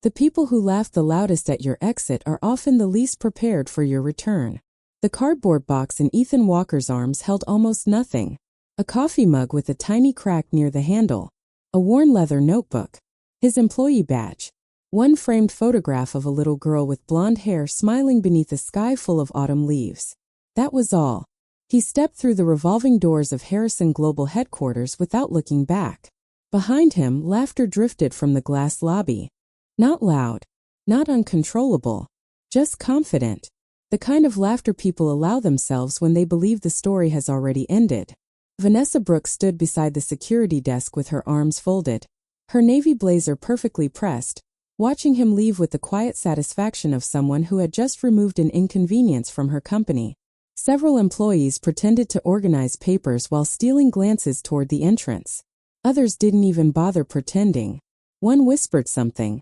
The people who laugh the loudest at your exit are often the least prepared for your return. The cardboard box in Ethan Walker's arms held almost nothing. A coffee mug with a tiny crack near the handle. A worn leather notebook. His employee badge. One framed photograph of a little girl with blonde hair smiling beneath a sky full of autumn leaves. That was all. He stepped through the revolving doors of Harrison Global headquarters without looking back. Behind him, laughter drifted from the glass lobby. Not loud, not uncontrollable, just confident. The kind of laughter people allow themselves when they believe the story has already ended. Vanessa Brooks stood beside the security desk with her arms folded, her navy blazer perfectly pressed, watching him leave with the quiet satisfaction of someone who had just removed an inconvenience from her company. Several employees pretended to organize papers while stealing glances toward the entrance. Others didn't even bother pretending. One whispered something.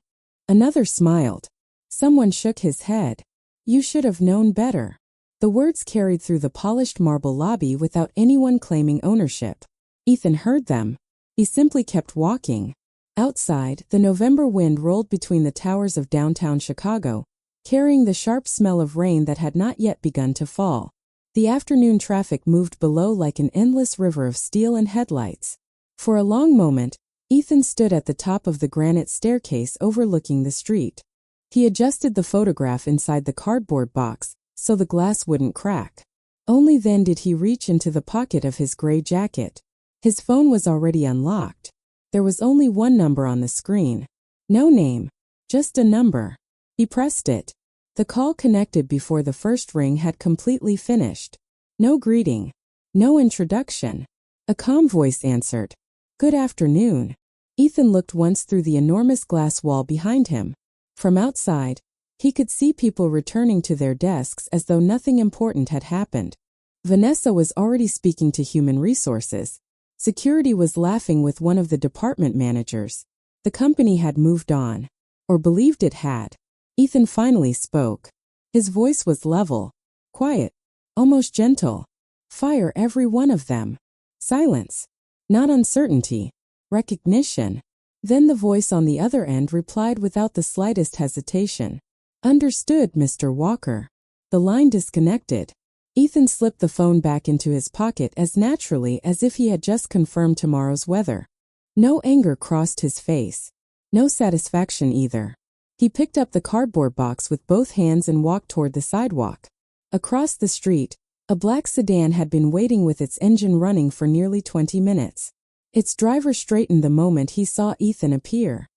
Another smiled. Someone shook his head. You should have known better. The words carried through the polished marble lobby without anyone claiming ownership. Ethan heard them. He simply kept walking. Outside, the November wind rolled between the towers of downtown Chicago, carrying the sharp smell of rain that had not yet begun to fall. The afternoon traffic moved below like an endless river of steel and headlights. For a long moment, Ethan stood at the top of the granite staircase overlooking the street. He adjusted the photograph inside the cardboard box so the glass wouldn't crack. Only then did he reach into the pocket of his gray jacket. His phone was already unlocked. There was only one number on the screen. No name, just a number. He pressed it. The call connected before the first ring had completely finished. No greeting. No introduction. A calm voice answered. Good afternoon. Ethan looked once through the enormous glass wall behind him. From outside, he could see people returning to their desks as though nothing important had happened. Vanessa was already speaking to human resources. Security was laughing with one of the department managers. The company had moved on. Or believed it had. Ethan finally spoke. His voice was level, quiet, almost gentle. Fire every one of them. Silence. Not uncertainty. Recognition. Then the voice on the other end replied without the slightest hesitation. Understood, Mr. Walker. The line disconnected. Ethan slipped the phone back into his pocket as naturally as if he had just confirmed tomorrow's weather. No anger crossed his face. No satisfaction either. He picked up the cardboard box with both hands and walked toward the sidewalk. Across the street, a black sedan had been waiting with its engine running for nearly 20 minutes. Its driver straightened the moment he saw Ethan appear.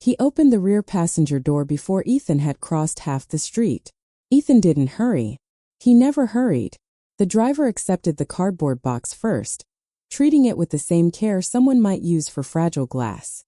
He opened the rear passenger door before Ethan had crossed half the street. Ethan didn't hurry. He never hurried. The driver accepted the cardboard box first, treating it with the same care someone might use for fragile glass.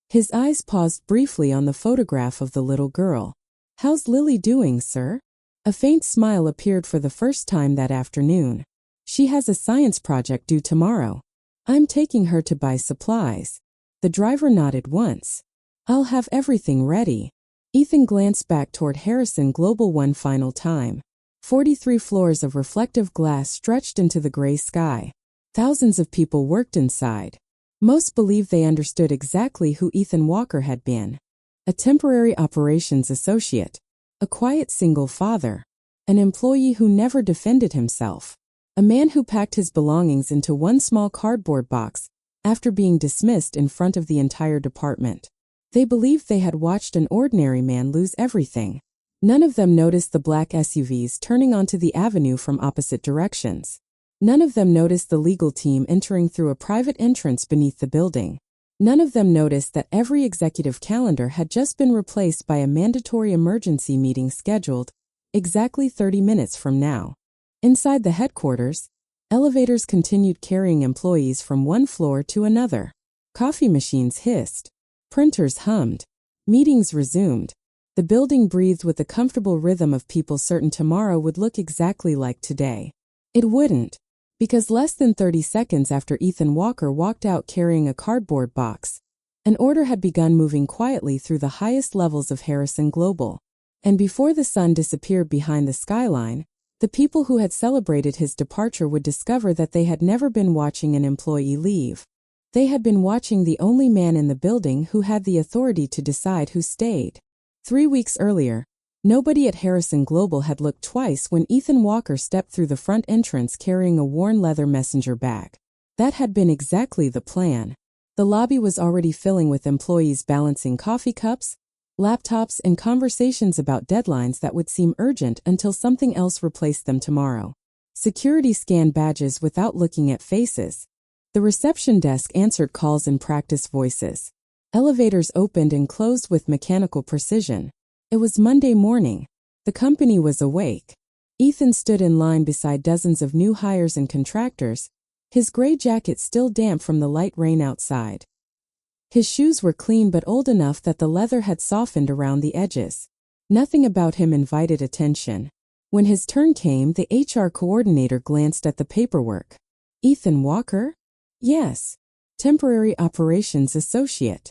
His eyes paused briefly on the photograph of the little girl. How's Lily doing, sir? A faint smile appeared for the first time that afternoon. She has a science project due tomorrow. I'm taking her to buy supplies. The driver nodded once. I'll have everything ready. Ethan glanced back toward Harrison Global one final time. 43 floors of reflective glass stretched into the gray sky. Thousands of people worked inside. Most believed they understood exactly who Ethan Walker had been. A temporary operations associate. A quiet single father. An employee who never defended himself. A man who packed his belongings into one small cardboard box after being dismissed in front of the entire department. They believed they had watched an ordinary man lose everything. None of them noticed the black SUVs turning onto the avenue from opposite directions. None of them noticed the legal team entering through a private entrance beneath the building. None of them noticed that every executive calendar had just been replaced by a mandatory emergency meeting scheduled exactly 30 minutes from now. Inside the headquarters, elevators continued carrying employees from one floor to another. Coffee machines hissed. Printers hummed. Meetings resumed. The building breathed with the comfortable rhythm of people certain tomorrow would look exactly like today. It wouldn't. Because less than 30 seconds after Ethan Walker walked out carrying a cardboard box, an order had begun moving quietly through the highest levels of Harrison Global. And before the sun disappeared behind the skyline, the people who had celebrated his departure would discover that they had never been watching an employee leave. They had been watching the only man in the building who had the authority to decide who stayed. 3 weeks earlier, nobody at Harrison Global had looked twice when Ethan Walker stepped through the front entrance carrying a worn leather messenger bag. That had been exactly the plan. The lobby was already filling with employees balancing coffee cups, laptops, and conversations about deadlines that would seem urgent until something else replaced them tomorrow. Security scanned badges without looking at faces. The reception desk answered calls in practice voices. Elevators opened and closed with mechanical precision. It was Monday morning. The company was awake. Ethan stood in line beside dozens of new hires and contractors, his gray jacket still damp from the light rain outside. His shoes were clean but old enough that the leather had softened around the edges. Nothing about him invited attention. When his turn came, the HR coordinator glanced at the paperwork. Ethan Walker? Yes. Temporary Operations Associate.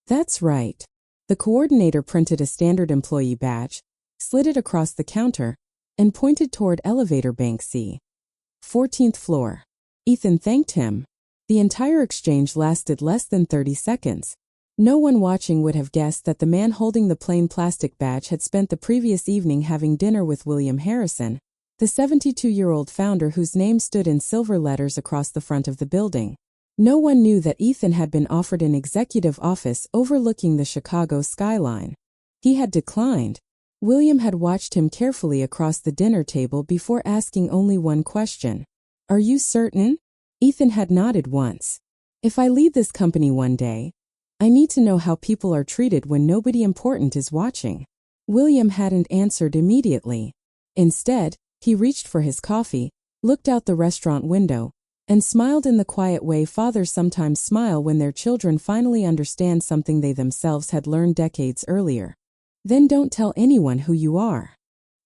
That's right. The coordinator printed a standard employee badge, slid it across the counter, and pointed toward elevator bank C. 14th floor. Ethan thanked him. The entire exchange lasted less than 30 seconds. No one watching would have guessed that the man holding the plain plastic badge had spent the previous evening having dinner with William Harrison, the 72-year-old founder whose name stood in silver letters across the front of the building. No one knew that Ethan had been offered an executive office overlooking the Chicago skyline. He had declined. William had watched him carefully across the dinner table before asking only one question. Are you certain? Ethan had nodded once. If I lead this company one day, I need to know how people are treated when nobody important is watching. William hadn't answered immediately. Instead, he reached for his coffee, looked out the restaurant window, and smiled in the quiet way fathers sometimes smile when their children finally understand something they themselves had learned decades earlier. Then don't tell anyone who you are.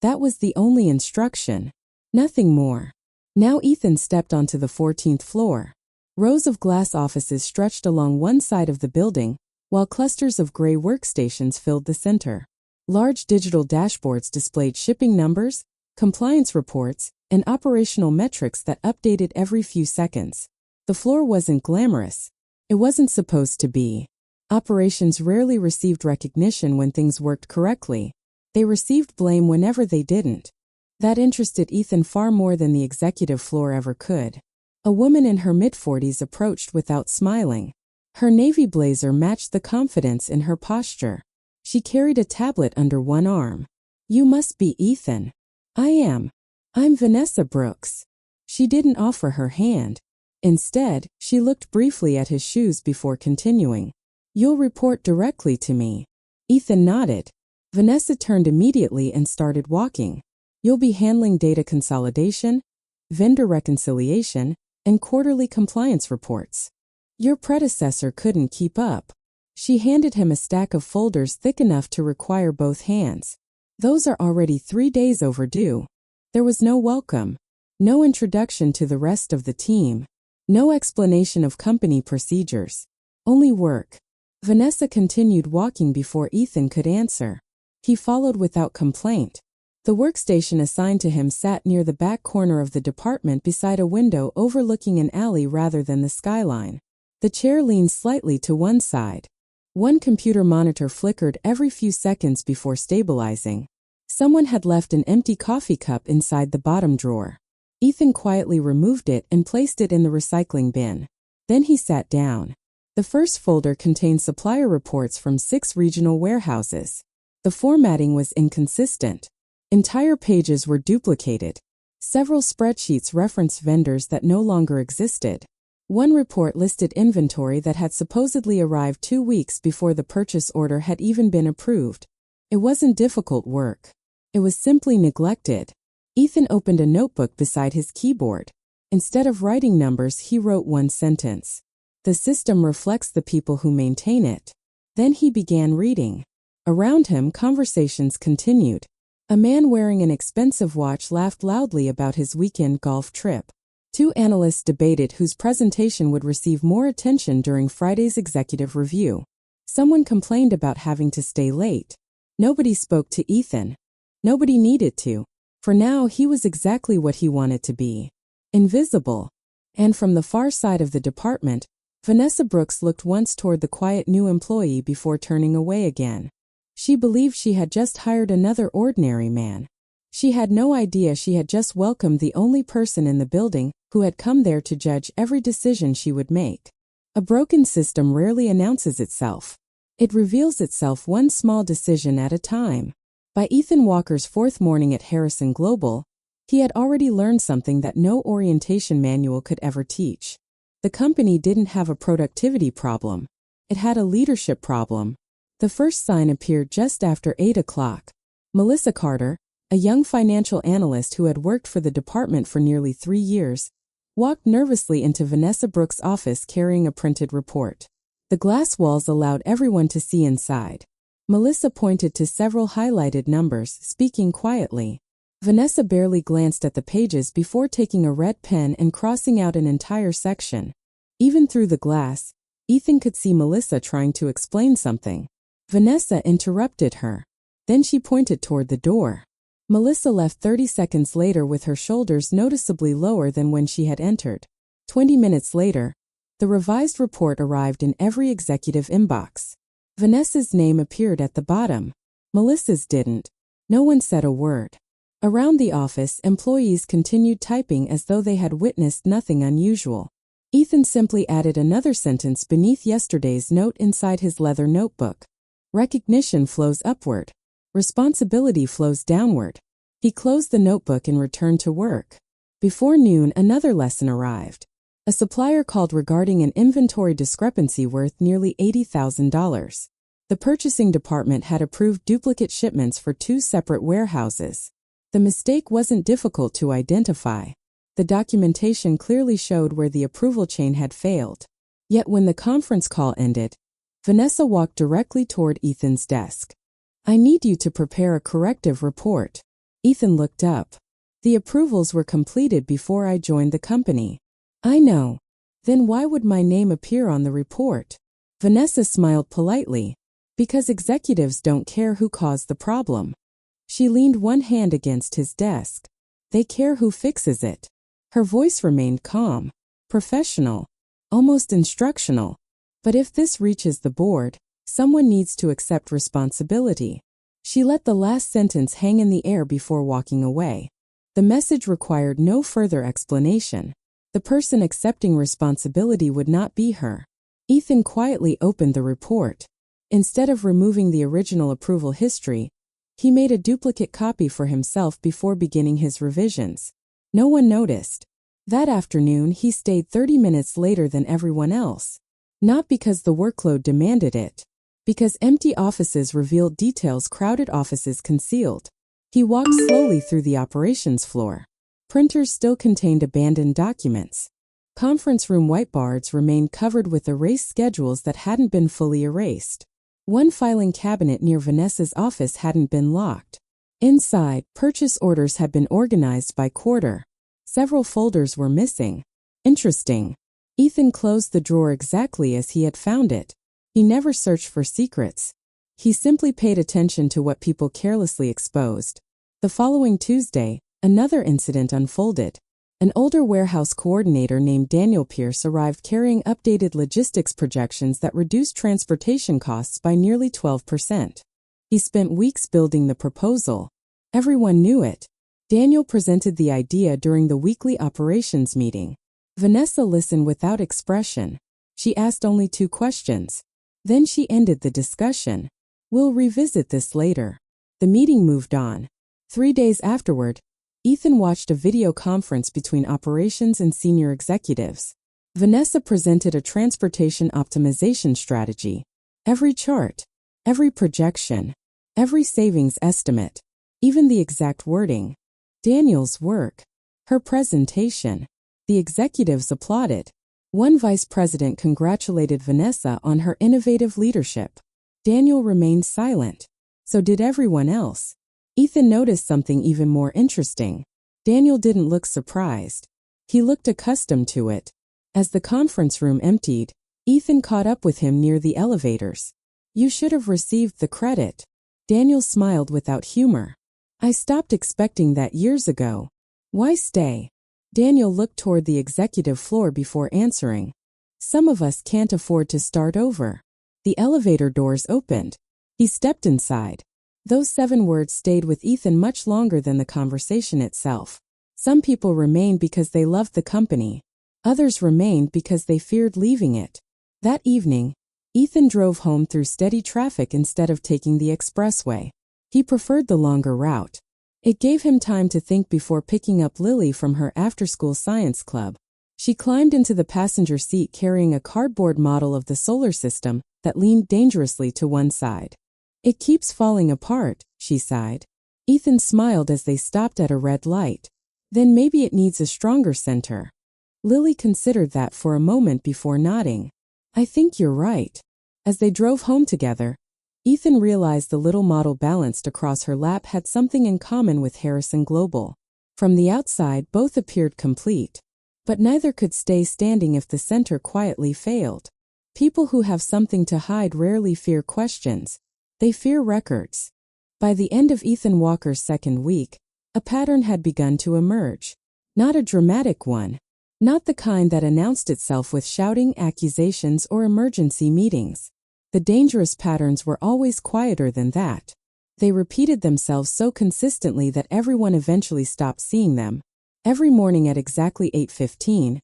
That was the only instruction. Nothing more. Now Ethan stepped onto the 14th floor. Rows of glass offices stretched along one side of the building, while clusters of gray workstations filled the center. Large digital dashboards displayed shipping numbers, compliance reports, and operational metrics that updated every few seconds. The floor wasn't glamorous. It wasn't supposed to be. Operations rarely received recognition when things worked correctly. They received blame whenever they didn't. That interested Ethan far more than the executive floor ever could. A woman in her mid-40s approached without smiling. Her navy blazer matched the confidence in her posture. She carried a tablet under one arm. You must be Ethan. I am. I'm Vanessa Brooks. She didn't offer her hand. Instead, she looked briefly at his shoes before continuing. You'll report directly to me. Ethan nodded. Vanessa turned immediately and started walking. You'll be handling data consolidation, vendor reconciliation, and quarterly compliance reports. Your predecessor couldn't keep up. She handed him a stack of folders thick enough to require both hands. Those are already 3 days overdue. There was no welcome, no introduction to the rest of the team, no explanation of company procedures. Only work. Vanessa continued walking before Ethan could answer. He followed without complaint. The workstation assigned to him sat near the back corner of the department beside a window overlooking an alley rather than the skyline. The chair leaned slightly to one side. One computer monitor flickered every few seconds before stabilizing. Someone had left an empty coffee cup inside the bottom drawer. Ethan quietly removed it and placed it in the recycling bin. Then he sat down. The first folder contained supplier reports from 6 regional warehouses. The formatting was inconsistent. Entire pages were duplicated. Several spreadsheets referenced vendors that no longer existed. One report listed inventory that had supposedly arrived 2 weeks before the purchase order had even been approved. It wasn't difficult work. It was simply neglected. Ethan opened a notebook beside his keyboard. Instead of writing numbers, he wrote one sentence. The system reflects the people who maintain it. Then he began reading. Around him, conversations continued. A man wearing an expensive watch laughed loudly about his weekend golf trip. 2 analysts debated whose presentation would receive more attention during Friday's executive review. Someone complained about having to stay late. Nobody spoke to Ethan. Nobody needed to. For now, he was exactly what he wanted to be. Invisible. And from the far side of the department, Vanessa Brooks looked once toward the quiet new employee before turning away again. She believed she had just hired another ordinary man. She had no idea she had just welcomed the only person in the building who had come there to judge every decision she would make. A broken system rarely announces itself. It reveals itself one small decision at a time. By Ethan Walker's fourth morning at Harrison Global, he had already learned something that no orientation manual could ever teach. The company didn't have a productivity problem. It had a leadership problem. The first sign appeared just after 8 o'clock. Melissa Carter, a young financial analyst who had worked for the department for nearly 3 years, walked nervously into Vanessa Brooks' office carrying a printed report. The glass walls allowed everyone to see inside. Melissa pointed to several highlighted numbers, speaking quietly. Vanessa barely glanced at the pages before taking a red pen and crossing out an entire section. Even through the glass, Ethan could see Melissa trying to explain something. Vanessa interrupted her. Then she pointed toward the door. Melissa left 30 seconds later with her shoulders noticeably lower than when she had entered. 20 minutes later, the revised report arrived in every executive inbox. Vanessa's name appeared at the bottom. Melissa's didn't. No one said a word. Around the office, employees continued typing as though they had witnessed nothing unusual. Ethan simply added another sentence beneath yesterday's note inside his leather notebook. Recognition flows upward. Responsibility flows downward. He closed the notebook and returned to work. Before noon, another lesson arrived. A supplier called regarding an inventory discrepancy worth nearly $80,000. The purchasing department had approved duplicate shipments for 2 separate warehouses. The mistake wasn't difficult to identify. The documentation clearly showed where the approval chain had failed. Yet when the conference call ended, Vanessa walked directly toward Ethan's desk. "I need you to prepare a corrective report." Ethan looked up. "The approvals were completed before I joined the company." "I know. Then why would my name appear on the report?" Vanessa smiled politely. "Because executives don't care who caused the problem." She leaned one hand against his desk. "They care who fixes it." Her voice remained calm, professional, almost instructional. "But if this reaches the board, someone needs to accept responsibility." She let the last sentence hang in the air before walking away. The message required no further explanation. The person accepting responsibility would not be her. Ethan quietly opened the report. Instead of removing the original approval history, he made a duplicate copy for himself before beginning his revisions. No one noticed. That afternoon, he stayed 30 minutes later than everyone else. Not because the workload demanded it. Because empty offices revealed details crowded offices concealed. He walked slowly through the operations floor. Printers still contained abandoned documents. Conference room whiteboards remained covered with erased schedules that hadn't been fully erased. One filing cabinet near Vanessa's office hadn't been locked. Inside, purchase orders had been organized by quarter. Several folders were missing. Interesting. Ethan closed the drawer exactly as he had found it. He never searched for secrets. He simply paid attention to what people carelessly exposed. The following Tuesday, another incident unfolded. An older warehouse coordinator named Daniel Pierce arrived carrying updated logistics projections that reduced transportation costs by nearly 12%. He spent weeks building the proposal. Everyone knew it. Daniel presented the idea during the weekly operations meeting. Vanessa listened without expression. She asked only 2 questions. Then she ended the discussion. "We'll revisit this later." The meeting moved on. 3 days afterward, Ethan watched a video conference between operations and senior executives. Vanessa presented a transportation optimization strategy. Every chart, every projection, every savings estimate, even the exact wording. Daniel's work. Her presentation. The executives applauded. One vice president congratulated Vanessa on her innovative leadership. Daniel remained silent. So did everyone else. Ethan noticed something even more interesting. Daniel didn't look surprised. He looked accustomed to it. As the conference room emptied, Ethan caught up with him near the elevators. "You should have received the credit." Daniel smiled without humor. "I stopped expecting that years ago." "Why stay?" Daniel looked toward the executive floor before answering. Some of us can't afford to start over. The elevator doors opened. He stepped inside. Those 7 words stayed with Ethan much longer than the conversation itself. Some people remained because they loved the company. Others remained because they feared leaving it. That evening, Ethan drove home through steady traffic instead of taking the expressway. He preferred the longer route. It gave him time to think before picking up Lily from her after-school science club. She climbed into the passenger seat carrying a cardboard model of the solar system that leaned dangerously to one side. "It keeps falling apart," she sighed. Ethan smiled as they stopped at a red light. "Then maybe it needs a stronger center." Lily considered that for a moment before nodding. "I think you're right." As they drove home together, Ethan realized the little model balanced across her lap had something in common with Harrison Global. From the outside, both appeared complete. But neither could stay standing if the center quietly failed. People who have something to hide rarely fear questions. They fear records. By the end of Ethan Walker's second week, a pattern had begun to emerge. Not a dramatic one. Not the kind that announced itself with shouting, accusations, or emergency meetings. The dangerous patterns were always quieter than that. They repeated themselves so consistently that everyone eventually stopped seeing them. Every morning at exactly 8:15,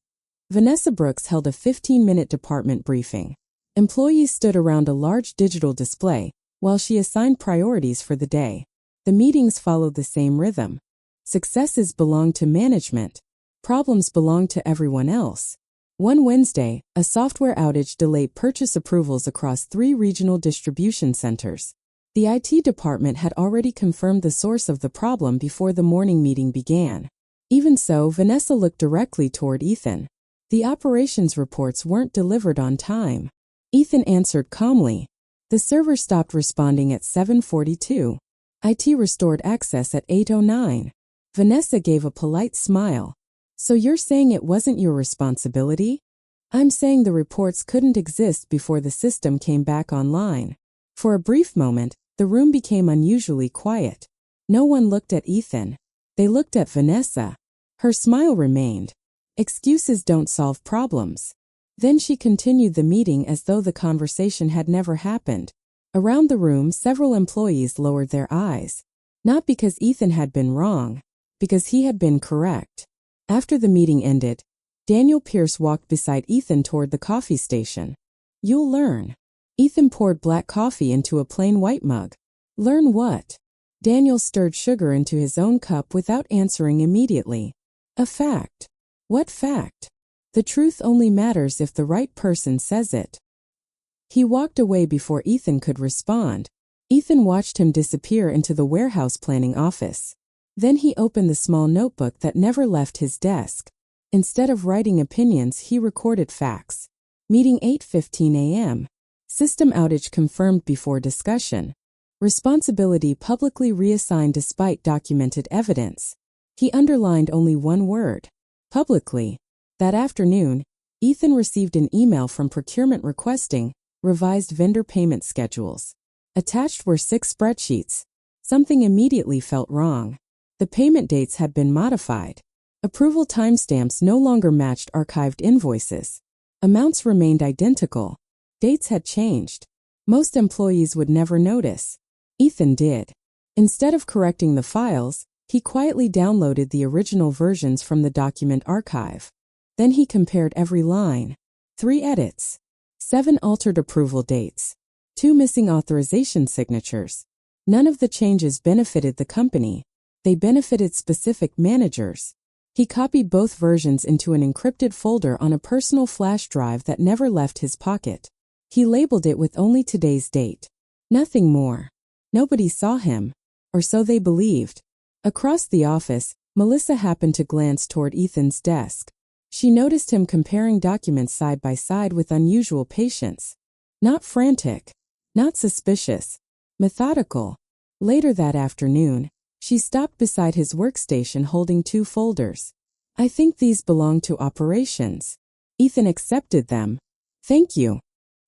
Vanessa Brooks held a 15-minute department briefing. Employees stood around a large digital display while she assigned priorities for the day. The meetings followed the same rhythm. Successes belonged to management. Problems belonged to everyone else. One Wednesday, a software outage delayed purchase approvals across 3 regional distribution centers. The IT department had already confirmed the source of the problem before the morning meeting began. Even so, Vanessa looked directly toward Ethan. The operations reports weren't delivered on time. Ethan answered calmly. The server stopped responding at 7:42. IT restored access at 8:09. Vanessa gave a polite smile. "So you're saying it wasn't your responsibility?" "I'm saying the reports couldn't exist before the system came back online." For a brief moment, the room became unusually quiet. No one looked at Ethan. They looked at Vanessa. Her smile remained. Excuses don't solve problems. Then she continued the meeting as though the conversation had never happened. Around the room, several employees lowered their eyes. Not because Ethan had been wrong, because he had been correct. After the meeting ended, Daniel Pierce walked beside Ethan toward the coffee station. "You'll learn." Ethan poured black coffee into a plain white mug. "Learn what?" Daniel stirred sugar into his own cup without answering immediately. "A fact." "What fact?" "The truth only matters if the right person says it." He walked away before Ethan could respond. Ethan watched him disappear into the warehouse planning office. Then he opened the small notebook that never left his desk. Instead of writing opinions, he recorded facts. Meeting 8:15 a.m. System outage confirmed before discussion. Responsibility publicly reassigned despite documented evidence. He underlined only one word. Publicly. That afternoon, Ethan received an email from procurement requesting revised vendor payment schedules. Attached were 6 spreadsheets. Something immediately felt wrong. The payment dates had been modified. Approval timestamps no longer matched archived invoices. Amounts remained identical. Dates had changed. Most employees would never notice. Ethan did. Instead of correcting the files, he quietly downloaded the original versions from the document archive. Then he compared every line. 3 edits. 7 altered approval dates. 2 missing authorization signatures. None of the changes benefited the company. They benefited specific managers. He copied both versions into an encrypted folder on a personal flash drive that never left his pocket. He labeled it with only today's date. Nothing more. Nobody saw him. Or so they believed. Across the office, Melissa happened to glance toward Ethan's desk. She noticed him comparing documents side by side with unusual patience. Not frantic. Not suspicious. Methodical. Later that afternoon, she stopped beside his workstation holding 2 folders. "I think these belong to operations." Ethan accepted them. "Thank you."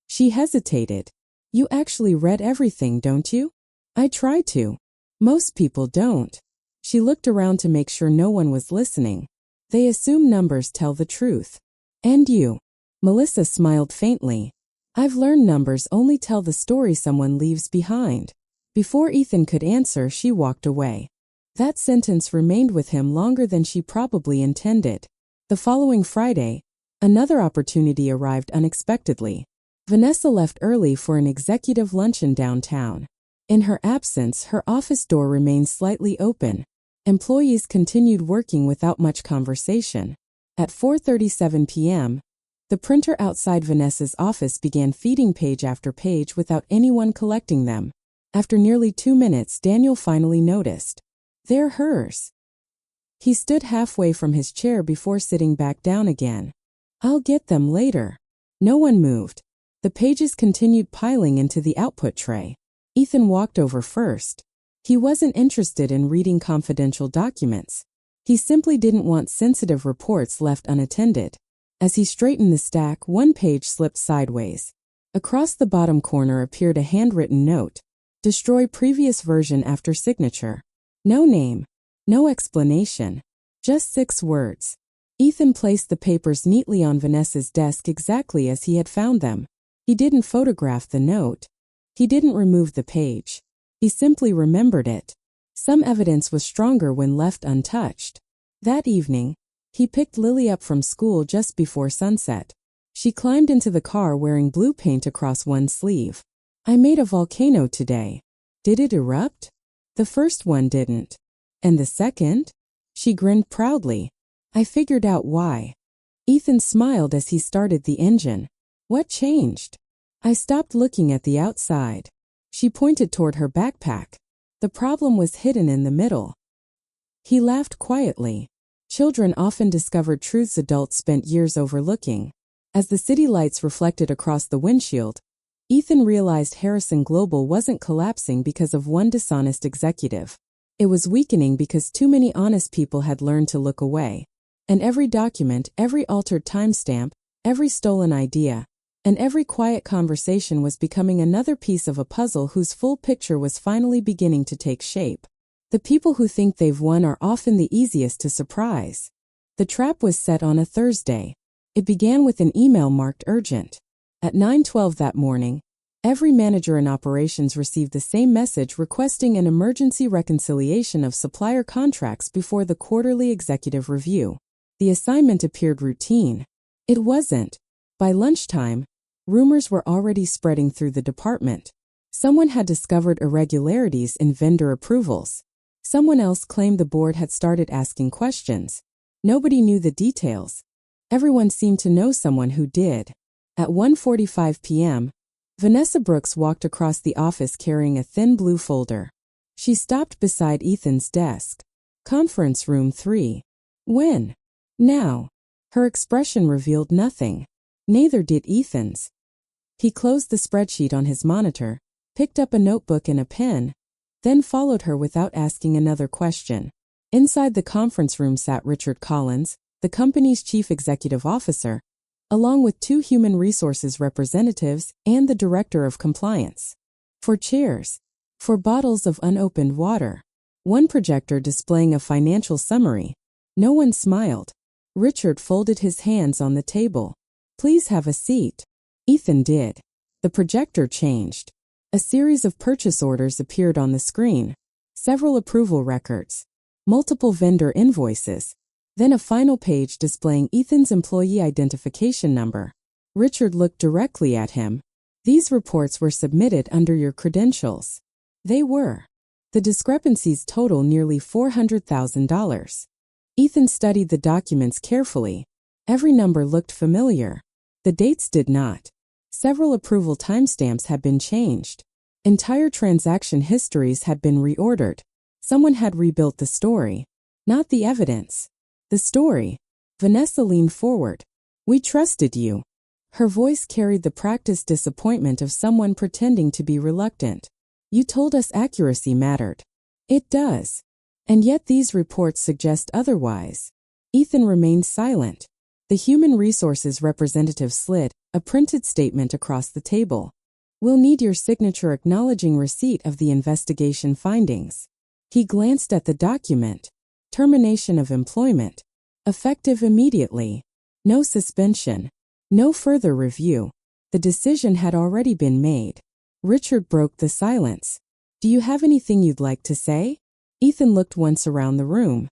She hesitated. "You actually read everything, don't you?" "I try to." "Most people don't." She looked around to make sure no one was listening. "They assume numbers tell the truth." "And you?" Melissa smiled faintly. I've learned numbers only tell the story someone leaves behind. Before Ethan could answer, she walked away. That sentence remained with him longer than she probably intended. The following Friday, another opportunity arrived unexpectedly. Vanessa left early for an executive luncheon downtown. In her absence, her office door remained slightly open. Employees continued working without much conversation. At 4:37 p.m., the printer outside Vanessa's office began feeding page after page without anyone collecting them. After nearly 2 minutes, Daniel finally noticed. They're hers. He stood halfway from his chair before sitting back down again. I'll get them later. No one moved. The pages continued piling into the output tray. Ethan walked over first. He wasn't interested in reading confidential documents. He simply didn't want sensitive reports left unattended. As he straightened the stack, one page slipped sideways. Across the bottom corner appeared a handwritten note. Destroy previous version after signature. No name. No explanation. Just 6 words. Ethan placed the papers neatly on Vanessa's desk exactly as he had found them. He didn't photograph the note. He didn't remove the page. He simply remembered it. Some evidence was stronger when left untouched. That evening, he picked Lily up from school just before sunset. She climbed into the car wearing blue paint across one sleeve. I made a volcano today. Did it erupt? The first one didn't. And the second? She grinned proudly. I figured out why. Ethan smiled as he started the engine. What changed? I stopped looking at the outside. She pointed toward her backpack. The problem was hidden in the middle. He laughed quietly. Children often discovered truths adults spent years overlooking. As the city lights reflected across the windshield, Ethan realized Harrison Global wasn't collapsing because of one dishonest executive. It was weakening because too many honest people had learned to look away. And every document, every altered timestamp, every stolen idea, and every quiet conversation was becoming another piece of a puzzle whose full picture was finally beginning to take shape. The people who think they've won are often the easiest to surprise. The trap was set on a Thursday. It began with an email marked urgent. At 9:12 that morning, every manager in operations received the same message requesting an emergency reconciliation of supplier contracts before the quarterly executive review. The assignment appeared routine. It wasn't. By lunchtime, rumors were already spreading through the department. Someone had discovered irregularities in vendor approvals. Someone else claimed the board had started asking questions. Nobody knew the details. Everyone seemed to know someone who did. At 1:45 p.m., Vanessa Brooks walked across the office carrying a thin blue folder. She stopped beside Ethan's desk. Conference room 3. When? Now. Her expression revealed nothing. Neither did Ethan's. He closed the spreadsheet on his monitor, picked up a notebook and a pen, then followed her without asking another question. Inside the conference room sat Richard Collins, the company's chief executive officer, along with 2 human resources representatives and the director of compliance. 4 chairs. 4 bottles of unopened water. 1 projector displaying a financial summary. No one smiled. Richard folded his hands on the table. Please have a seat. Ethan did. The projector changed. A series of purchase orders appeared on the screen. Several approval records. Multiple vendor invoices. Then a final page displaying Ethan's employee identification number. Richard looked directly at him. These reports were submitted under your credentials. They were. The discrepancies total nearly $400,000. Ethan studied the documents carefully. Every number looked familiar. The dates did not. Several approval timestamps had been changed. Entire transaction histories had been reordered. Someone had rebuilt the story. Not the evidence. The story. Vanessa leaned forward. We trusted you. Her voice carried the practiced disappointment of someone pretending to be reluctant. You told us accuracy mattered. It does. And yet these reports suggest otherwise. Ethan remained silent. The human resources representative slid a printed statement across the table. We'll need your signature acknowledging receipt of the investigation findings. He glanced at the document. Termination of employment. Effective immediately. No suspension. No further review. The decision had already been made. Richard broke the silence. Do you have anything you'd like to say? Ethan looked once around the room.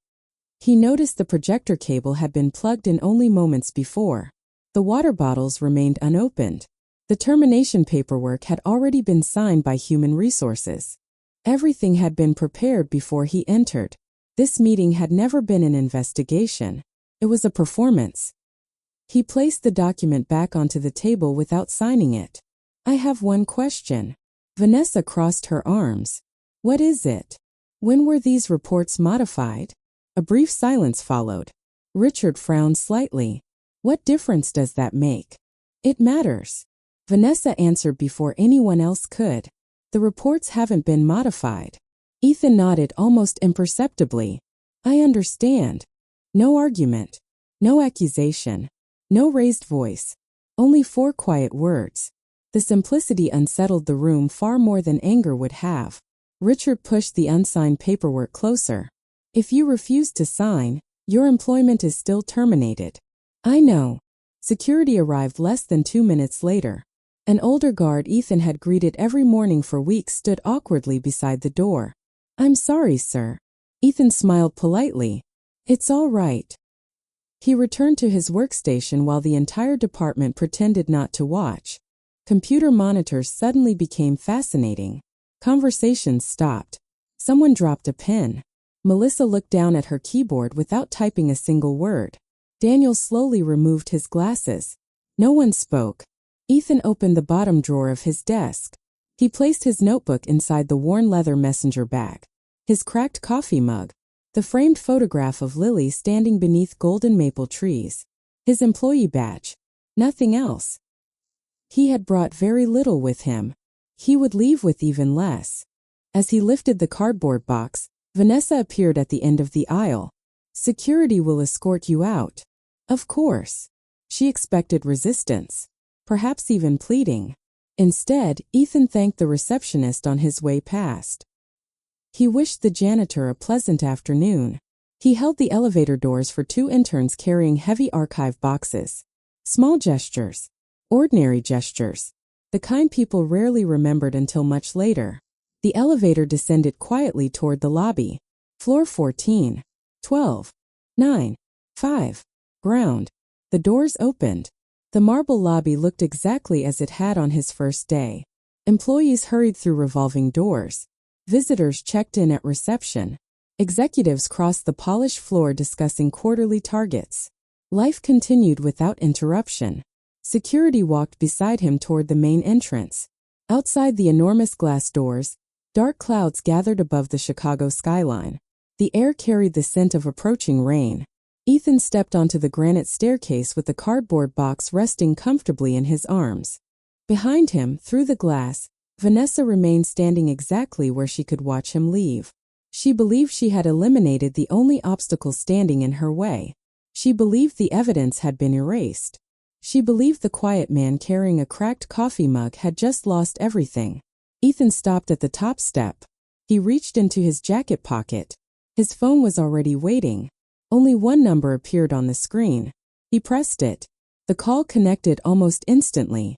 He noticed the projector cable had been plugged in only moments before. The water bottles remained unopened. The termination paperwork had already been signed by Human Resources. Everything had been prepared before he entered. This meeting had never been an investigation. It was a performance. He placed the document back onto the table without signing it. I have one question. Vanessa crossed her arms. What is it? When were these reports modified? A brief silence followed. Richard frowned slightly. What difference does that make? It matters. Vanessa answered before anyone else could. The reports haven't been modified. Ethan nodded almost imperceptibly. I understand. No argument. No accusation. No raised voice. Only 4 quiet words. The simplicity unsettled the room far more than anger would have. Richard pushed the unsigned paperwork closer. If you refuse to sign, your employment is still terminated. I know. Security arrived less than 2 minutes later. An older guard Ethan had greeted every morning for weeks stood awkwardly beside the door. I'm sorry, sir. Ethan smiled politely. It's all right. He returned to his workstation while the entire department pretended not to watch. Computer monitors suddenly became fascinating. Conversations stopped. Someone dropped a pen. Melissa looked down at her keyboard without typing a single word. Daniel slowly removed his glasses. No one spoke. Ethan opened the bottom drawer of his desk. He placed his notebook inside the worn leather messenger bag. His cracked coffee mug. The framed photograph of Lily standing beneath golden maple trees. His employee badge. Nothing else. He had brought very little with him. He would leave with even less. As he lifted the cardboard box, Vanessa appeared at the end of the aisle. Security will escort you out. Of course. She expected resistance. Perhaps even pleading. Instead, Ethan thanked the receptionist on his way past. He wished the janitor a pleasant afternoon. He held the elevator doors for 2 interns carrying heavy archive boxes. Small gestures. Ordinary gestures. The kind people rarely remembered until much later. The elevator descended quietly toward the lobby. Floor 14. 12. 9. 5. Ground. The doors opened. The marble lobby looked exactly as it had on his first day. Employees hurried through revolving doors. Visitors checked in at reception. Executives crossed the polished floor discussing quarterly targets. Life continued without interruption. Security walked beside him toward the main entrance. Outside the enormous glass doors, dark clouds gathered above the Chicago skyline. The air carried the scent of approaching rain. Ethan stepped onto the granite staircase with the cardboard box resting comfortably in his arms. Behind him, through the glass, Vanessa remained standing exactly where she could watch him leave. She believed she had eliminated the only obstacle standing in her way. She believed the evidence had been erased. She believed the quiet man carrying a cracked coffee mug had just lost everything. Ethan stopped at the top step. He reached into his jacket pocket. His phone was already waiting. Only one number appeared on the screen. He pressed it. The call connected almost instantly.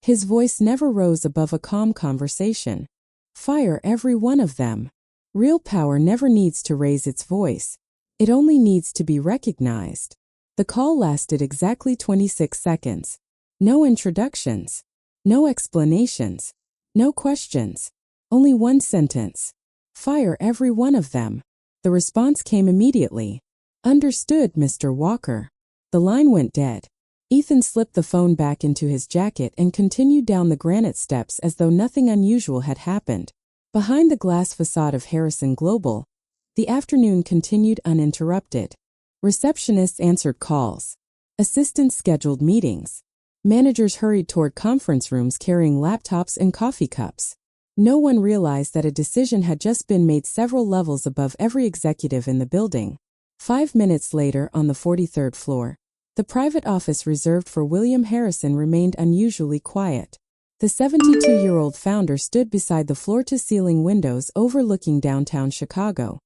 His voice never rose above a calm conversation. Fire every one of them. Real power never needs to raise its voice. It only needs to be recognized. The call lasted exactly 26 seconds. No introductions. No explanations. No questions. Only one sentence. Fire every one of them. The response came immediately. Understood, Mr. Walker. The line went dead. Ethan slipped the phone back into his jacket and continued down the granite steps as though nothing unusual had happened. Behind the glass facade of Harrison Global, the afternoon continued uninterrupted. Receptionists answered calls. Assistants scheduled meetings. Managers hurried toward conference rooms carrying laptops and coffee cups. No one realized that a decision had just been made several levels above every executive in the building. 5 minutes later, on the 43rd floor, the private office reserved for William Harrison remained unusually quiet. The 72-year-old founder stood beside the floor-to-ceiling windows overlooking downtown Chicago.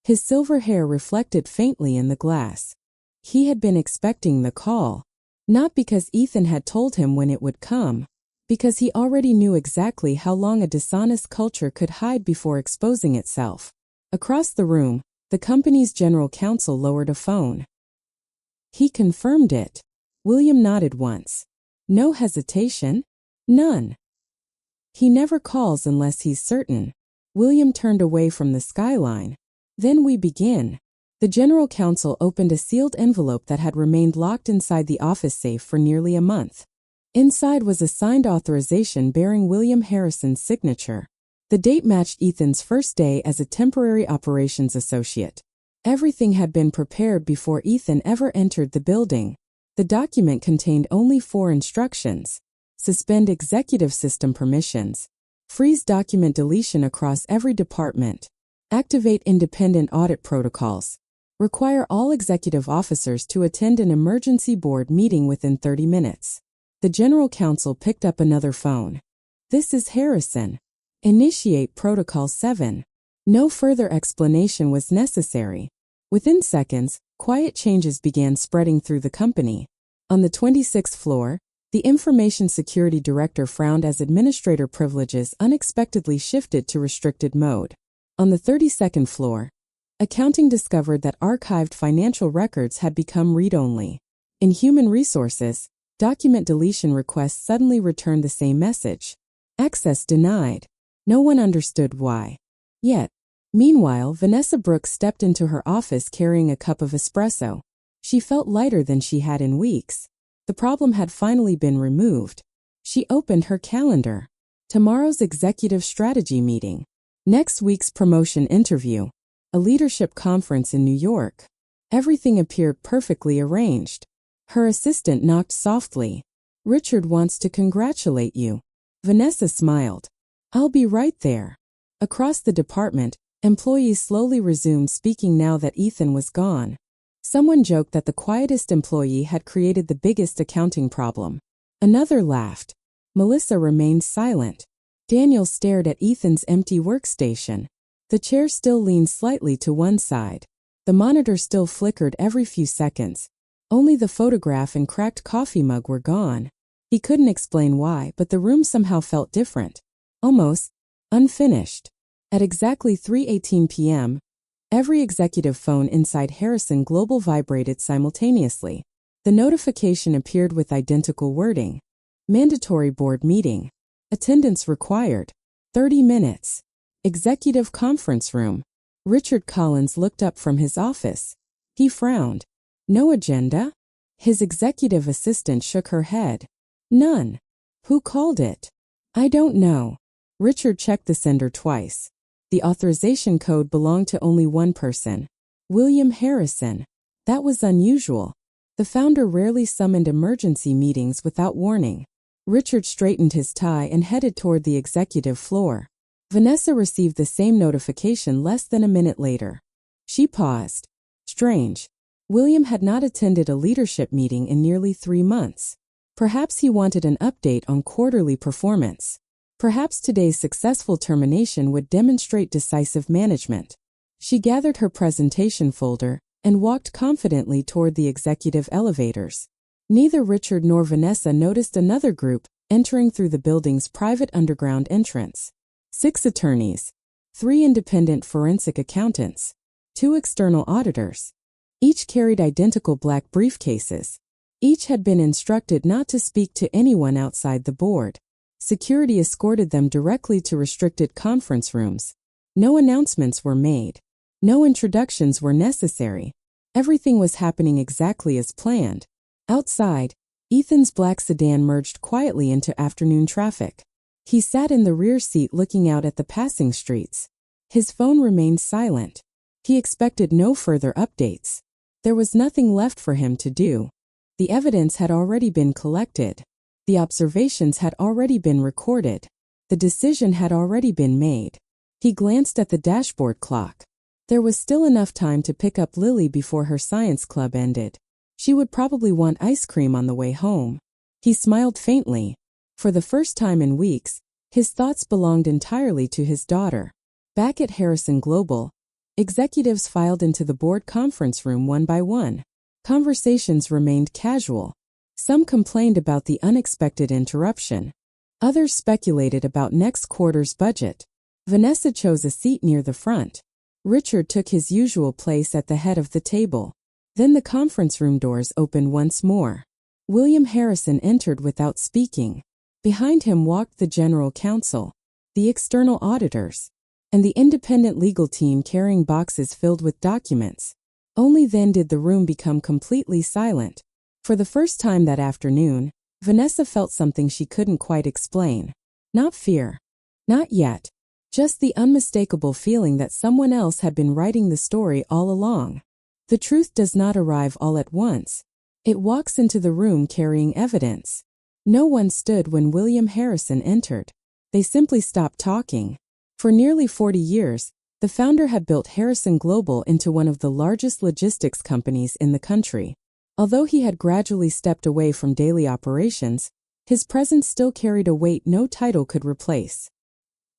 His silver hair reflected faintly in the glass. He had been expecting the call. Not because Ethan had told him when it would come, because he already knew exactly how long a dishonest culture could hide before exposing itself. Across the room, the company's general counsel lowered a phone. He confirmed it. William nodded once. No hesitation? None. He never calls unless he's certain. William turned away from the skyline. Then we begin. The general counsel opened a sealed envelope that had remained locked inside the office safe for nearly a month. Inside was a signed authorization bearing William Harrison's signature. The date matched Ethan's first day as a temporary operations associate. Everything had been prepared before Ethan ever entered the building. The document contained only 4 instructions. Suspend executive system permissions. Freeze document deletion across every department. Activate independent audit protocols. Require all executive officers to attend an emergency board meeting within 30 minutes. The general counsel picked up another phone. This is Harrison. Initiate Protocol 7. No further explanation was necessary. Within seconds, quiet changes began spreading through the company. On the 26th floor, the information security director frowned as administrator privileges unexpectedly shifted to restricted mode. On the 32nd floor, accounting discovered that archived financial records had become read-only. In human resources, document deletion requests suddenly returned the same message. Access denied. No one understood why. Yet, meanwhile, Vanessa Brooks stepped into her office carrying a cup of espresso. She felt lighter than she had in weeks. The problem had finally been removed. She opened her calendar. Tomorrow's executive strategy meeting. Next week's promotion interview. A leadership conference in New York. Everything appeared perfectly arranged. Her assistant knocked softly. Richard wants to congratulate you. Vanessa smiled. I'll be right there. Across the department, employees slowly resumed speaking now that Ethan was gone. Someone joked that the quietest employee had created the biggest accounting problem. Another laughed. Melissa remained silent. Daniel stared at Ethan's empty workstation. The chair still leaned slightly to one side. The monitor still flickered every few seconds. Only the photograph and cracked coffee mug were gone. He couldn't explain why, but the room somehow felt different. Almost unfinished. At exactly 3:18 p.m., every executive phone inside Harrison Global vibrated simultaneously. The notification appeared with identical wording. Mandatory board meeting. Attendance required. 30 minutes. Executive conference room. Richard Collins looked up from his office. He frowned. No agenda? His executive assistant shook her head. None. Who called it? I don't know. Richard checked the sender twice. The authorization code belonged to only one person. William Harrison. That was unusual. The founder rarely summoned emergency meetings without warning. Richard straightened his tie and headed toward the executive floor. Vanessa received the same notification less than a minute later. She paused. Strange. William had not attended a leadership meeting in nearly 3 months. Perhaps he wanted an update on quarterly performance. Perhaps today's successful termination would demonstrate decisive management. She gathered her presentation folder and walked confidently toward the executive elevators. Neither Richard nor Vanessa noticed another group entering through the building's private underground entrance. 6 attorneys, 3 independent forensic accountants, 2 external auditors. Each carried identical black briefcases. Each had been instructed not to speak to anyone outside the board. Security escorted them directly to restricted conference rooms. No announcements were made. No introductions were necessary. Everything was happening exactly as planned. Outside, Ethan's black sedan merged quietly into afternoon traffic. He sat in the rear seat looking out at the passing streets. His phone remained silent. He expected no further updates. There was nothing left for him to do. The evidence had already been collected. The observations had already been recorded. The decision had already been made. He glanced at the dashboard clock. There was still enough time to pick up Lily before her science club ended. She would probably want ice cream on the way home. He smiled faintly. For the first time in weeks, his thoughts belonged entirely to his daughter. Back at Harrison Global, executives filed into the board conference room one by one. Conversations remained casual. Some complained about the unexpected interruption. Others speculated about next quarter's budget. Vanessa chose a seat near the front. Richard took his usual place at the head of the table. Then the conference room doors opened once more. William Harrison entered without speaking. Behind him walked the general counsel, the external auditors, and the independent legal team carrying boxes filled with documents. Only then did the room become completely silent. For the first time that afternoon, Vanessa felt something she couldn't quite explain. Not fear. Not yet. Just the unmistakable feeling that someone else had been writing the story all along. The truth does not arrive all at once. It walks into the room carrying evidence. No one stood when William Harrison entered. They simply stopped talking. For nearly 40 years, the founder had built Harrison Global into one of the largest logistics companies in the country. Although he had gradually stepped away from daily operations, his presence still carried a weight no title could replace.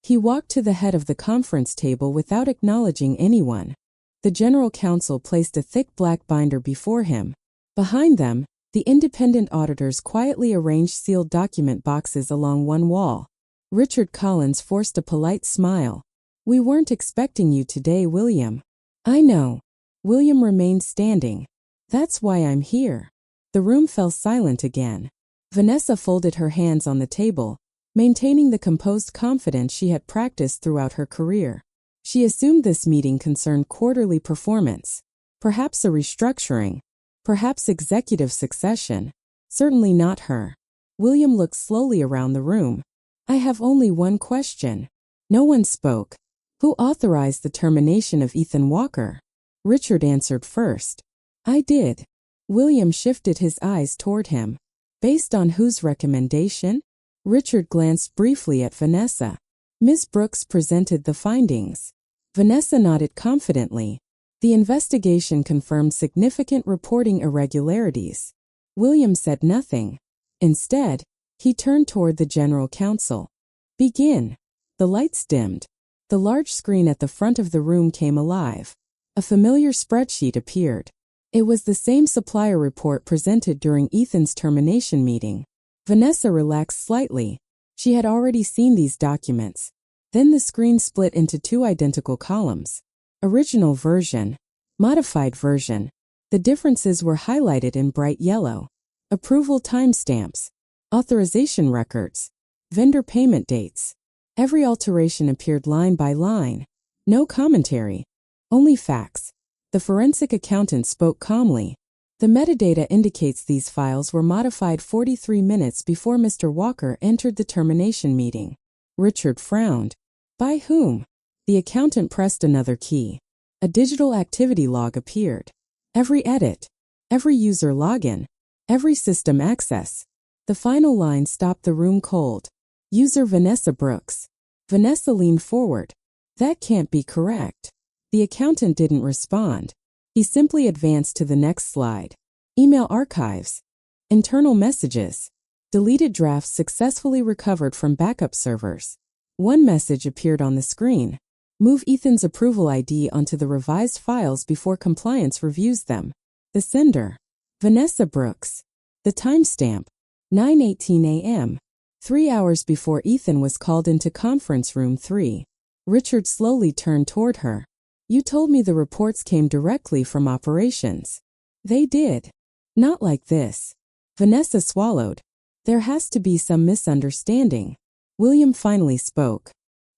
He walked to the head of the conference table without acknowledging anyone. The general counsel placed a thick black binder before him. Behind them, the independent auditors quietly arranged sealed document boxes along one wall. Richard Collins forced a polite smile. "We weren't expecting you today, William." "I know." William remained standing. "That's why I'm here." The room fell silent again. Vanessa folded her hands on the table, maintaining the composed confidence she had practiced throughout her career. She assumed this meeting concerned quarterly performance, perhaps a restructuring, perhaps executive succession. Certainly not her. William looked slowly around the room. "I have only one question." No one spoke. "Who authorized the termination of Ethan Walker?" Richard answered first. "I did." William shifted his eyes toward him. "Based on whose recommendation?" Richard glanced briefly at Vanessa. "Ms. Brooks presented the findings." Vanessa nodded confidently. The investigation confirmed significant reporting irregularities. William said nothing. Instead, he turned toward the general counsel. "Begin." The lights dimmed. The large screen at the front of the room came alive. A familiar spreadsheet appeared. It was the same supplier report presented during Ethan's termination meeting. Vanessa relaxed slightly. She had already seen these documents. Then the screen split into two identical columns. Original version, modified version. The differences were highlighted in bright yellow. Approval timestamps, authorization records, vendor payment dates. Every alteration appeared line by line. No commentary, only facts. The forensic accountant spoke calmly. "The metadata indicates these files were modified 43 minutes before Mr. Walker entered the termination meeting." Richard frowned. "By whom?" The accountant pressed another key. A digital activity log appeared. Every edit, every user login, every system access. The final line stopped the room cold. "User Vanessa Brooks." Vanessa leaned forward. "That can't be correct." The accountant didn't respond. He simply advanced to the next slide. Email archives. Internal messages. Deleted drafts successfully recovered from backup servers. One message appeared on the screen. "Move Ethan's approval ID onto the revised files before compliance reviews them." The sender, Vanessa Brooks. The timestamp, 9:18 a.m., 3 hours before Ethan was called into conference room 3. Richard slowly turned toward her. "You told me the reports came directly from operations." "They did. Not like this." Vanessa swallowed. "There has to be some misunderstanding." William finally spoke.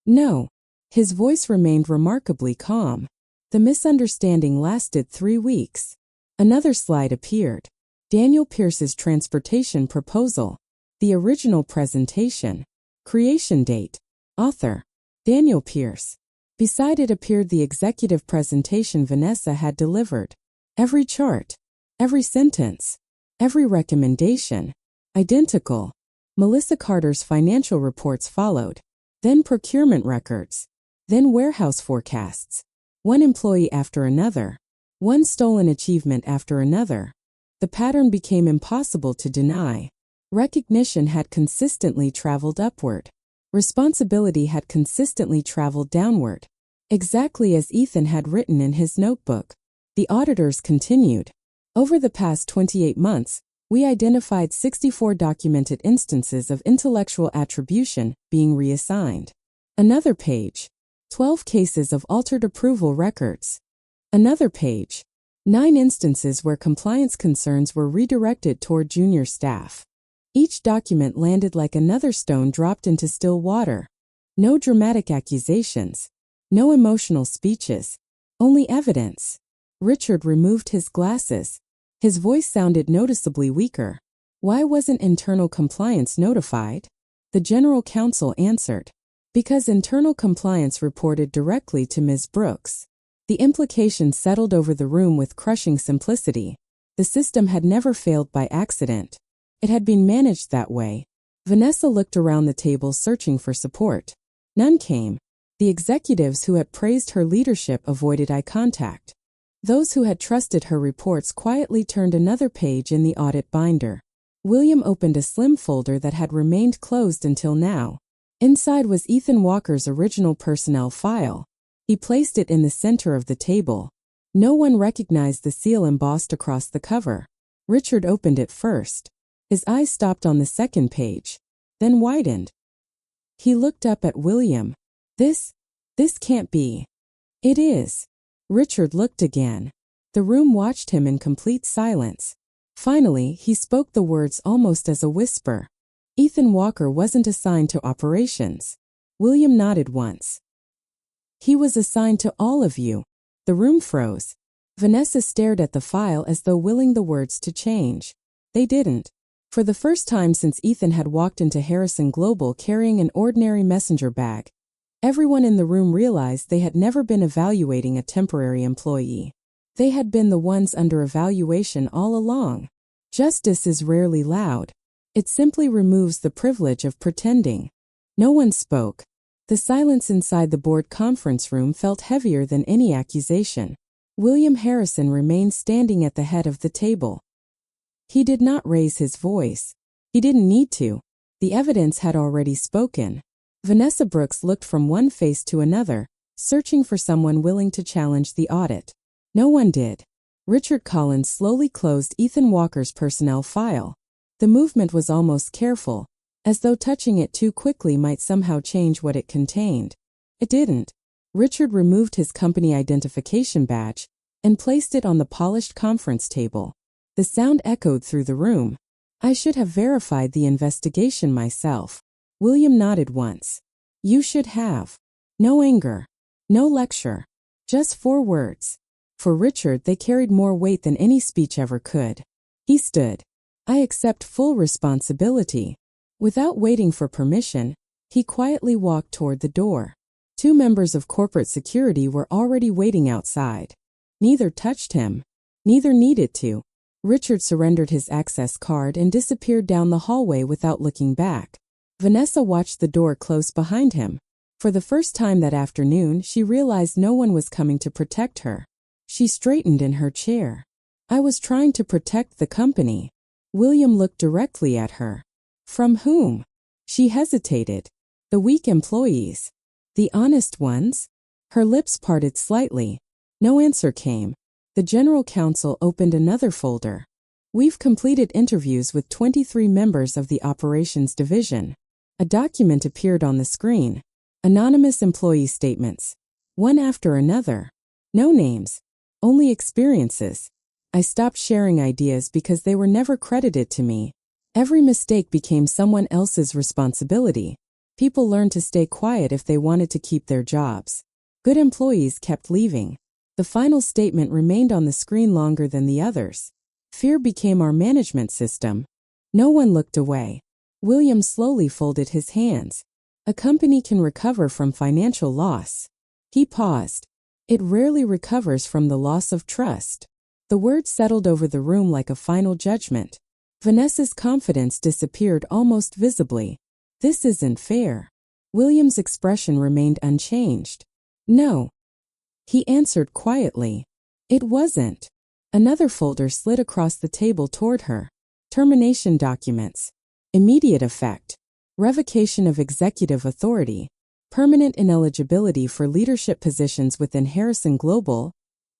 "No." His voice remained remarkably calm. "The misunderstanding lasted 3 weeks." Another slide appeared. Daniel Pierce's transportation proposal. The original presentation. Creation date. Author, Daniel Pierce. Beside it appeared the executive presentation Vanessa had delivered. Every chart, every sentence, every recommendation. Identical. Melissa Carter's financial reports followed. Then procurement records. Then warehouse forecasts. One employee after another. One stolen achievement after another. The pattern became impossible to deny. Recognition had consistently traveled upward. Responsibility had consistently traveled downward. Exactly as Ethan had written in his notebook. The auditors continued. "Over the past 28 months, We identified 64 documented instances of intellectual attribution being reassigned. Another page. 12 cases of altered approval records. Another page. 9 instances where compliance concerns were redirected toward junior staff. Each document landed like another stone dropped into still water. No dramatic accusations. No emotional speeches. Only evidence. Richard removed his glasses. His voice sounded noticeably weaker. Why wasn't internal compliance notified? The general counsel answered. Because internal compliance reported directly to Ms. Brooks. The implication settled over the room with crushing simplicity. The system had never failed by accident. It had been managed that way. Vanessa looked around the table searching for support. None came. The executives who had praised her leadership avoided eye contact. Those who had trusted her reports quietly turned another page in the audit binder. William opened a slim folder that had remained closed until now. Inside was Ethan Walker's original personnel file. He placed it in the center of the table. No one recognized the seal embossed across the cover. Richard opened it first. His eyes stopped on the second page, then widened. He looked up at William. This can't be. It is. Richard looked again. The room watched him in complete silence. Finally, he spoke the words almost as a whisper. Ethan Walker wasn't assigned to operations. William nodded once. He was assigned to all of you. The room froze. Vanessa stared at the file as though willing the words to change. They didn't. For the first time since Ethan had walked into Harrison Global carrying an ordinary messenger bag, everyone in the room realized they had never been evaluating a temporary employee. They had been the ones under evaluation all along. Justice is rarely loud. It simply removes the privilege of pretending. No one spoke. The silence inside the board conference room felt heavier than any accusation. William Harrison remained standing at the head of the table. He did not raise his voice. He didn't need to. The evidence had already spoken. Vanessa Brooks looked from one face to another, searching for someone willing to challenge the audit. No one did. Richard Collins slowly closed Ethan Walker's personnel file. The movement was almost careful, as though touching it too quickly might somehow change what it contained. It didn't. Richard removed his company identification badge and placed it on the polished conference table. The sound echoed through the room. I should have verified the investigation myself. William nodded once. You should have. No anger. No lecture. Just 4 words. For Richard, they carried more weight than any speech ever could. He stood. I accept full responsibility. Without waiting for permission, he quietly walked toward the door. 2 members of corporate security were already waiting outside. Neither touched him. Neither needed to. Richard surrendered his access card and disappeared down the hallway without looking back. Vanessa watched the door close behind him. For the first time that afternoon, she realized no one was coming to protect her. She straightened in her chair. I was trying to protect the company. William looked directly at her. From whom? She hesitated. The weak employees. The honest ones? Her lips parted slightly. No answer came. The general counsel opened another folder. We've completed interviews with 23 members of the operations division. A document appeared on the screen. Anonymous employee statements. One after another. No names. Only experiences. I stopped sharing ideas because they were never credited to me. Every mistake became someone else's responsibility. People learned to stay quiet if they wanted to keep their jobs. Good employees kept leaving. The final statement remained on the screen longer than the others. Fear became our management system. No one looked away. William slowly folded his hands. A company can recover from financial loss. He paused. It rarely recovers from the loss of trust. The words settled over the room like a final judgment. Vanessa's confidence disappeared almost visibly. This isn't fair. William's expression remained unchanged. No. He answered quietly. It wasn't. Another folder slid across the table toward her. Termination documents. Immediate effect. Revocation of executive authority. Permanent ineligibility for leadership positions within Harrison Global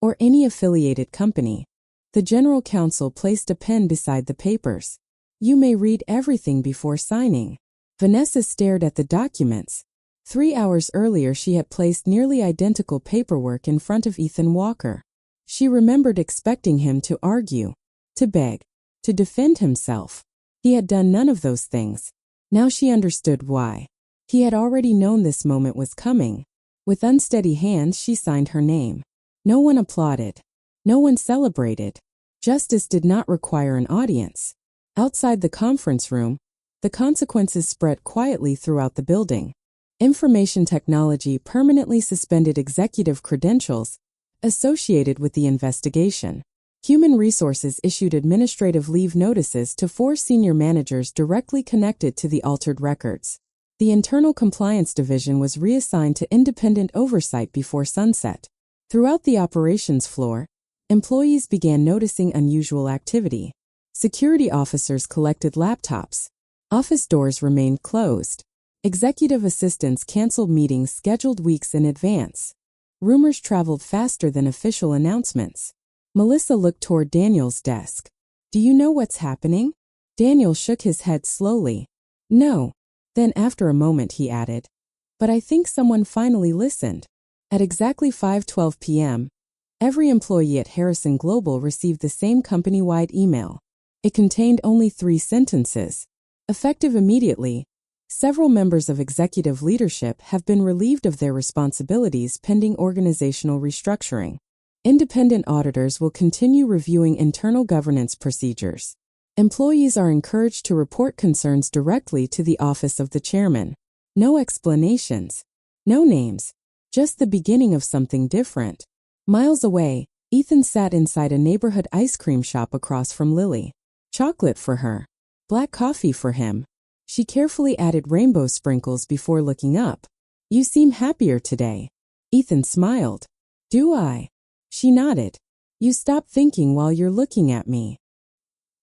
or any affiliated company. The general counsel placed a pen beside the papers. You may read everything before signing. Vanessa stared at the documents. 3 hours earlier she had placed nearly identical paperwork in front of Ethan Walker. She remembered expecting him to argue, to beg, to defend himself. He had done none of those things. Now she understood why. He had already known this moment was coming. With unsteady hands she signed her name. No one applauded. No one celebrated. Justice did not require an audience. Outside the conference room, the consequences spread quietly throughout the building. Information technology permanently suspended executive credentials associated with the investigation. Human Resources issued administrative leave notices to 4 senior managers directly connected to the altered records. The Internal Compliance Division was reassigned to independent oversight before sunset. Throughout the operations floor, employees began noticing unusual activity. Security officers collected laptops. Office doors remained closed. Executive assistants canceled meetings scheduled weeks in advance. Rumors traveled faster than official announcements. Melissa looked toward Daniel's desk. Do you know what's happening? Daniel shook his head slowly. No. Then after a moment he added, but I think someone finally listened. At exactly 5:12 p.m., every employee at Harrison Global received the same company-wide email. It contained only 3 sentences. Effective immediately, several members of executive leadership have been relieved of their responsibilities pending organizational restructuring. Independent auditors will continue reviewing internal governance procedures. Employees are encouraged to report concerns directly to the office of the chairman. No explanations. No names. Just the beginning of something different. Miles away, Ethan sat inside a neighborhood ice cream shop across from Lily. Chocolate for her. Black coffee for him. She carefully added rainbow sprinkles before looking up. You seem happier today. Ethan smiled. Do I? She nodded. You stop thinking while you're looking at me.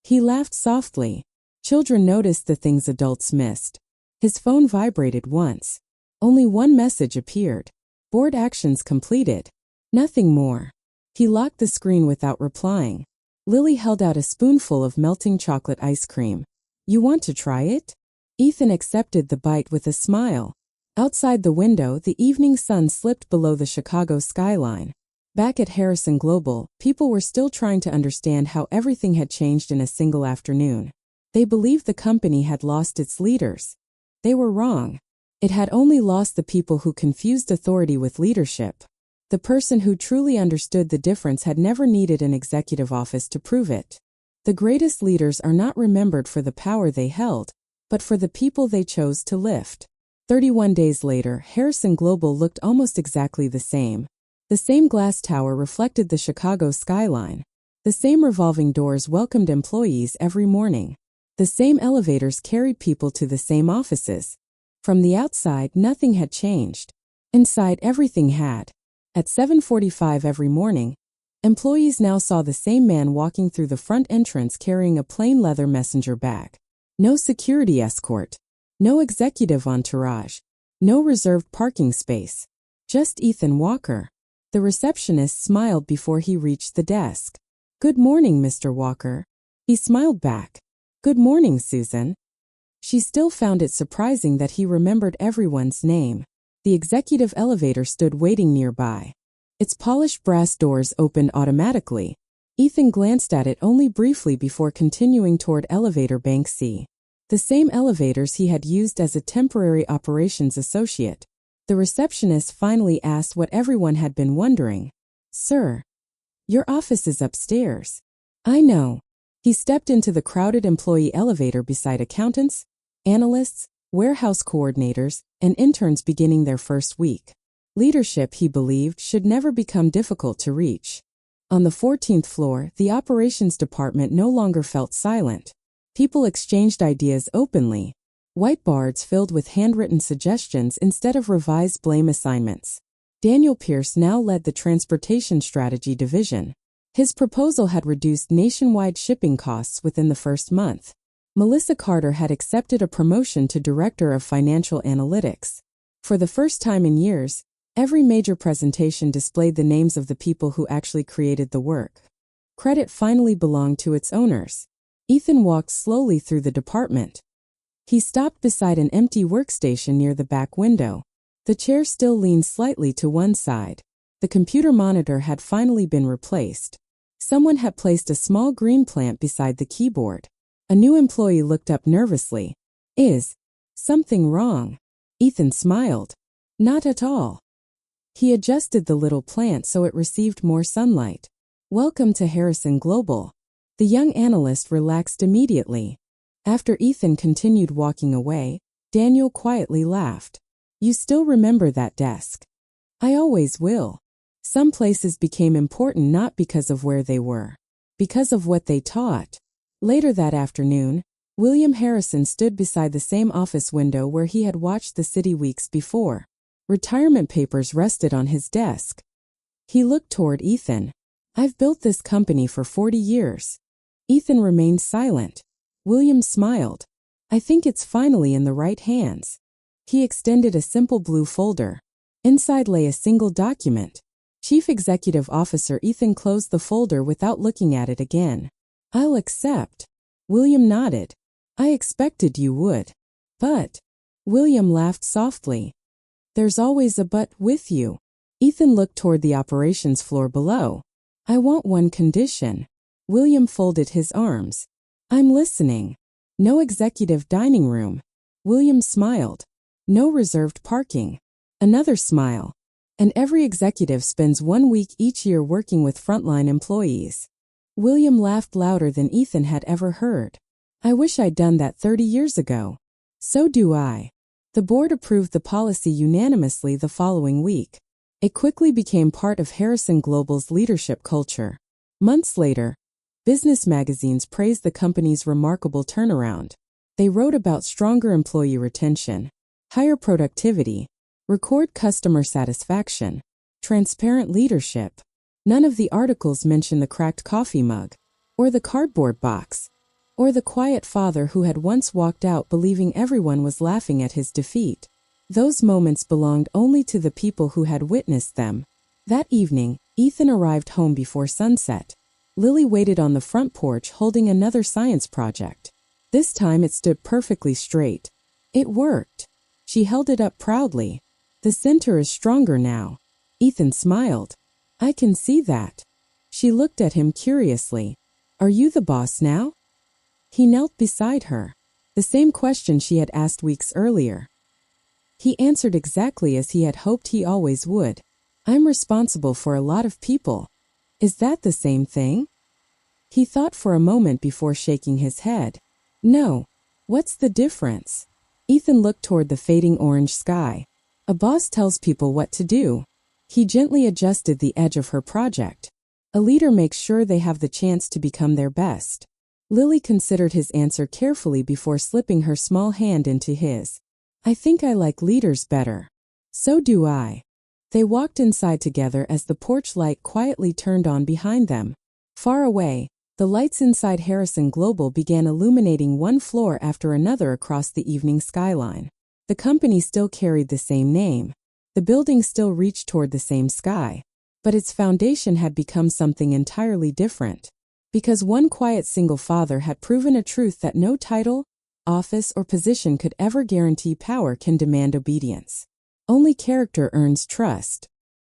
He laughed softly. Children noticed the things adults missed. His phone vibrated once. Only one message appeared. Board actions completed. Nothing more. He locked the screen without replying. Lily held out a spoonful of melting chocolate ice cream. You want to try it? Ethan accepted the bite with a smile. Outside the window, the evening sun slipped below the Chicago skyline. Back at Harrison Global, people were still trying to understand how everything had changed in a single afternoon. They believed the company had lost its leaders. They were wrong. It had only lost the people who confused authority with leadership. The person who truly understood the difference had never needed an executive office to prove it. The greatest leaders are not remembered for the power they held, but for the people they chose to lift. 31 days later, Harrison Global looked almost exactly the same. The same glass tower reflected the Chicago skyline. The same revolving doors welcomed employees every morning. The same elevators carried people to the same offices. From the outside, nothing had changed. Inside, everything had. At 7:45 every morning, employees now saw the same man walking through the front entrance carrying a plain leather messenger bag. No security escort. No executive entourage. No reserved parking space. Just Ethan Walker. The receptionist smiled before he reached the desk. Good morning, Mr. Walker. He smiled back. Good morning, Susan. She still found it surprising that he remembered everyone's name. The executive elevator stood waiting nearby. Its polished brass doors opened automatically. Ethan glanced at it only briefly before continuing toward elevator bank C. The same elevators he had used as a temporary operations associate. The receptionist finally asked what everyone had been wondering. Sir, your office is upstairs. I know. He stepped into the crowded employee elevator beside accountants, analysts, warehouse coordinators, and interns beginning their first week. Leadership, he believed, should never become difficult to reach. On the 14th floor, the operations department no longer felt silent. People exchanged ideas openly. Whiteboards filled with handwritten suggestions instead of revised blame assignments. Daniel Pierce now led the Transportation Strategy Division. His proposal had reduced nationwide shipping costs within the first month. Melissa Carter had accepted a promotion to Director of Financial Analytics. For the first time in years, every major presentation displayed the names of the people who actually created the work. Credit finally belonged to its owners. Ethan walked slowly through the department. He stopped beside an empty workstation near the back window. The chair still leaned slightly to one side. The computer monitor had finally been replaced. Someone had placed a small green plant beside the keyboard. A new employee looked up nervously. Is something wrong? Ethan smiled. Not at all. He adjusted the little plant so it received more sunlight. Welcome to Harrison Global. The young analyst relaxed immediately. After Ethan continued walking away, Daniel quietly laughed. You still remember that desk? I always will. Some places became important not because of where they were, because of what they taught. Later that afternoon, William Harrison stood beside the same office window where he had watched the city weeks before. Retirement papers rested on his desk. He looked toward Ethan. I've built this company for 40 years. Ethan remained silent. William smiled. I think it's finally in the right hands. He extended a simple blue folder. Inside lay a single document. Chief Executive Officer Ethan closed the folder without looking at it again. I'll accept. William nodded. I expected you would. But. William laughed softly. There's always a but with you. Ethan looked toward the operations floor below. I want one condition. William folded his arms. I'm listening. No executive dining room. William smiled. No reserved parking. Another smile. And every executive spends 1 week each year working with frontline employees. William laughed louder than Ethan had ever heard. I wish I'd done that 30 years ago. So do I. The board approved the policy unanimously the following week. It quickly became part of Harrison Global's leadership culture. Months later, business magazines praised the company's remarkable turnaround. They wrote about stronger employee retention, higher productivity, record customer satisfaction, transparent leadership. None of the articles mentioned the cracked coffee mug, or the cardboard box, or the quiet father who had once walked out believing everyone was laughing at his defeat. Those moments belonged only to the people who had witnessed them. That evening, Ethan arrived home before sunset. Lily waited on the front porch holding another science project. This time it stood perfectly straight. It worked. She held it up proudly. The center is stronger now. Ethan smiled. I can see that. She looked at him curiously. Are you the boss now? He knelt beside her. The same question she had asked weeks earlier. He answered exactly as he had hoped he always would. I'm responsible for a lot of people. Is that the same thing? He thought for a moment before shaking his head. No. What's the difference? Ethan looked toward the fading orange sky. A boss tells people what to do. He gently adjusted the edge of her project. A leader makes sure they have the chance to become their best. Lily considered his answer carefully before slipping her small hand into his. I think I like leaders better. So do I. They walked inside together as the porch light quietly turned on behind them. Far away, the lights inside Harrison Global began illuminating one floor after another across the evening skyline. The company still carried the same name. The building still reached toward the same sky. But its foundation had become something entirely different. Because one quiet single father had proven a truth that no title, office, or position could ever guarantee power can demand obedience. Only character earns trust.